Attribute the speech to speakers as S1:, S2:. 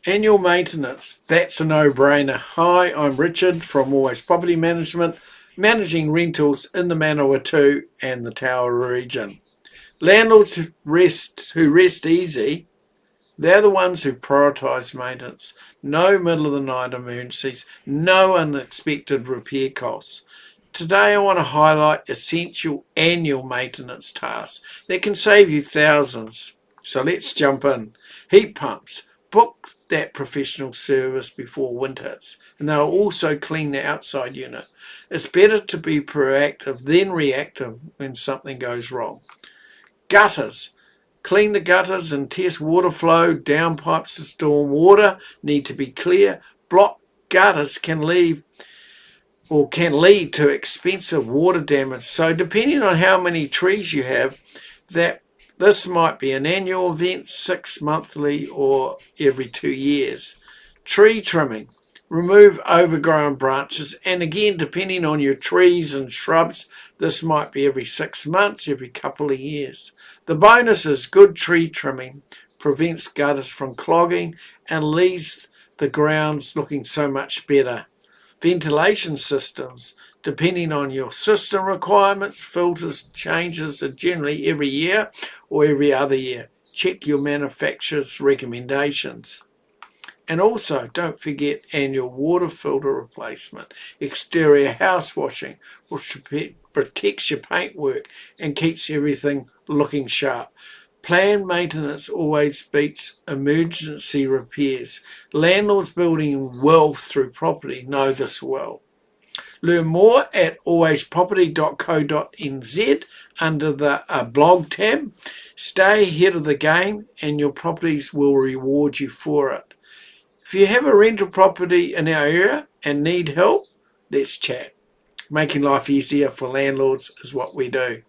S1: Annual maintenance, that's a no-brainer. Hi, I'm Richard from Always Property Management, managing rentals in the Manawatu and the Tower region. Landlords who rest easy, they're the ones who prioritise maintenance. No middle of the night emergencies, no unexpected repair costs. Today I want to highlight essential annual maintenance tasks that can save you thousands. So let's jump in. Heat pumps. Book that professional service before winter hits, and they'll also clean the outside unit. It's better to be proactive than reactive when something goes wrong. Gutters. Clean the gutters and test water flow. Downpipes to storm water need to be clear. Blocked gutters can lead to expensive water damage. So depending on how many trees you have, this might be an annual event, 6 monthly or every 2 years. Tree trimming. Remove overgrown branches, and again, depending on your trees and shrubs, this might be every 6 months, every couple of years. The bonus is good tree trimming prevents gutters from clogging and leaves the grounds looking so much better. Ventilation systems, depending on your system requirements, filters changes are generally every year or every other year. Check your manufacturer's recommendations. And also, don't forget annual water filter replacement, exterior house washing, which protects your paintwork and keeps everything looking sharp. Planned maintenance always beats emergency repairs. Landlords building wealth through property know this well. Learn more at alwaysproperty.co.nz under the blog tab. Stay ahead of the game and your properties will reward you for it. If you have a rental property in our area and need help, let's chat. Making life easier for landlords is what we do.